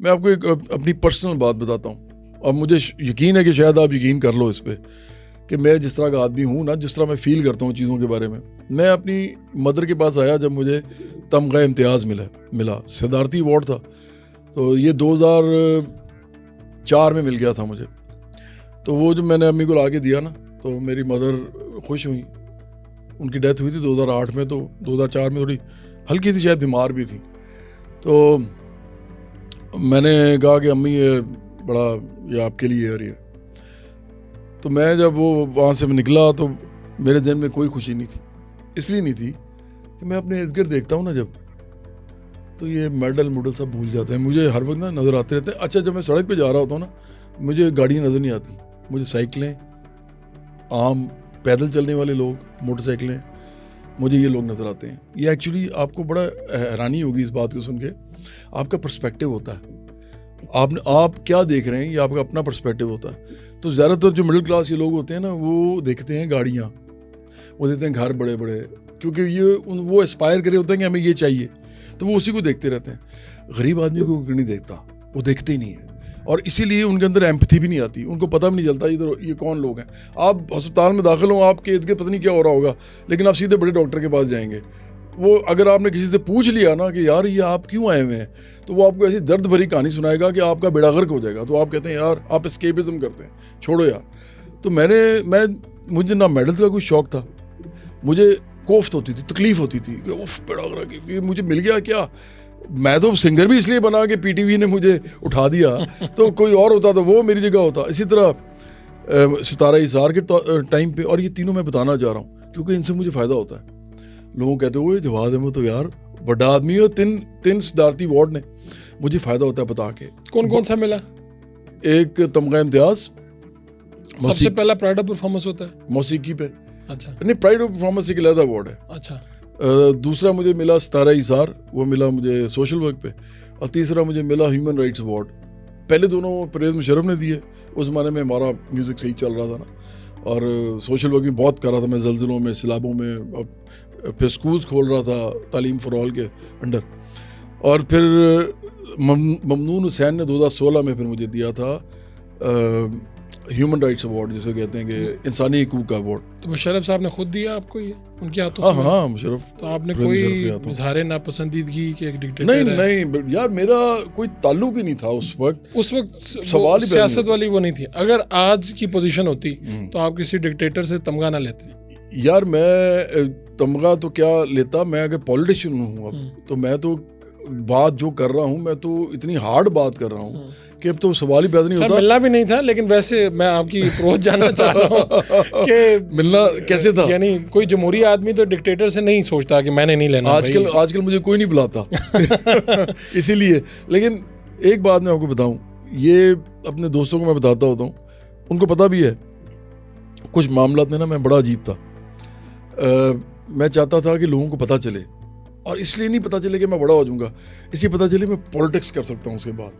मैं आपको एक अपनी पर्सनल बात बताता हूँ और मुझे यकीन है कि शायद आप यकीन कर लो इस पर कि मैं जिस तरह का आदमी हूँ ना, जिस तरह मैं फ़ील करता हूँ चीज़ों के बारे में। मैं अपनी मदर के पास आया जब मुझे तमगा इम्तियाज़ मिला सदारती अवार्ड था, तो ये 2004 में मिल गया था मुझे। तो वो जब मैंने अम्मी को ला के दिया ना, तो मेरी मदर खुश हुई। उनकी डेथ हुई थी 2008 में, तो 2004 में थोड़ी हल्की सी शायद बीमार भी थी। तो मैंने कहा कि अम्मी ये बड़ा ये आपके लिए है। तो मैं जब वो वहाँ से निकला तो मेरे जहन में कोई खुशी नहीं थी। इसलिए नहीं थी कि मैं अपने इर्द गिर्द देखता हूँ ना जब, तो ये मेडल सब भूल जाते हैं। मुझे हर वक्त ना नज़र आते रहते हैं। अच्छा, जब मैं सड़क पे जा रहा होता हूँ ना, मुझे गाड़ियाँ नज़र नहीं आती, मुझे साइकिलें, आम पैदल चलने वाले लोग, मोटरसाइकिलें, मुझे ये लोग नज़र आते हैं। ये एक्चुअली आपको बड़ा हैरानी होगी इस बात को सुन के। आपका पर्सपेक्टिव होता है, आप क्या देख रहे हैं, ये आपका अपना पर्सपेक्टिव होता है। तो ज़्यादातर जो मिडिल क्लास के लोग होते हैं ना, वो देखते हैं गाड़ियाँ, वो देखते हैं घर बड़े बड़े, क्योंकि वो एस्पायर करे होते हैं कि हमें ये चाहिए, तो वो उसी को देखते रहते हैं। गरीब आदमी को नहीं देखता, वो देखते ही नहीं है, और इसीलिए उनके अंदर एम्पैथी भी नहीं आती। उनको पता भी नहीं चलता इधर ये कौन लोग हैं। आप अस्पताल में दाखिल हो, आपके इर्द गिर्द पता नहीं क्या हो रहा होगा, लेकिन आप सीधे बड़े डॉक्टर के पास जाएंगे। वो अगर आपने किसी से पूछ लिया ना कि यार ये आप क्यों आए हुए हैं, तो वो आपको ऐसी दर्द भरी कहानी सुनाएगा कि आपका बेड़ा गर्क हो जाएगा। तो आप कहते हैं यार आप एस्केपिज्म करते हैं, छोड़ो यार। तो मुझे ना मेडल्स का कोई शौक था, मुझे कोफ्त होती थी, तकलीफ होती थी कि उफ बेड़ा गर्क, ये मुझे मिल गया क्या। मैं तो सिंगर भी इसलिए बना कि पीटीवी ने मुझे उठा दिया, तो कोई और होता तो वो मेरी जगह होता। इसी तरह सितारा इज़हार के टाइम पे, और ये तीनों मैं बताना चाह रहा हूँ क्योंकि इनसे मुझे फ़ायदा होता है। लोग कहते हुए जवाब है, तो यार बड़ा आदमी है, तीन सदारती अवार्ड ने, मुझे फ़ायदा होता है बता के। कौन सा मिला? एक तमगा इम्तियाज़, सबसे पहला प्राइड ऑफ परफॉर्मेंस होता है मौसीकी पे। अच्छा, नहीं, प्राइड ऑफ परफॉर्मेंस एक अलग अवार्ड है। अच्छा। दूसरा मुझे मिला सितारा इज़हार, वो मिला मुझे सोशल वर्क पे, और तीसरा मुझे मिला ह्यूमन राइट्स अवार्ड। पहले दोनों परवेज़ मुशर्रफ ने दिए, उस ज़माने में हमारा म्यूज़िक सही चल रहा था ना, और सोशल वर्क भी बहुत कर रहा था मैं, ज़लज़लों में, सैलाबों में, और फिर स्कूल्स खोल रहा था तालीम फॉर ऑल के अंडर। और फिर ममनून हुसैन ने 2016 में फिर मुझे दिया था ह्यूमन राइट्स अवार्ड, जिसे कहते हैं कि इंसानी हकूक़ का अवार्ड। तो मुशर्रफ साहब ने खुद दिया आपको ये, उनके हाथों से? हाँ, मुशर्रफ। तो आपने कोई इज़हार नापसंदीदगी के एक डिक्टेटर? नहीं यार, मेरा कोई ताल्लुक ही नहीं था उस वक्त सवाल ही सियासत वाली वो नहीं थी। अगर आज की पोजीशन होती तो आप किसी डिक्टेटर से तमगा ना लेते? यार मैं तमगा तो क्या लेता, मैं अगर पॉलिटिशियन हूँ अब, तो मैं तो बात जो कर रहा हूँ, मैं तो इतनी हार्ड बात कर रहा हूँ कि अब तो सवाल ही पैदा नहीं होता। मिलना भी नहीं था, लेकिन वैसे मैं आपकी अप्रोच जानना चाह रहा हूँ कि मिलना कैसे था। यानी कोई जमहूरी आदमी तो डिक्टेटर से नहीं सोचता कि मैंने नहीं लेना। आजकल मुझे कोई नहीं बुलाता इसीलिए। लेकिन एक बात मैं आपको बताऊँ, ये अपने दोस्तों को मैं बताता होता हूँ, उनको पता भी है। कुछ मामलात में ना मैं बड़ा अजीब था। मैं चाहता था कि लोगों को पता चले, और इसलिए नहीं पता चले कि मैं बड़ा हो जाऊंगा, इसलिए पता चले मैं पॉलिटिक्स कर सकता हूँ उसके बाद।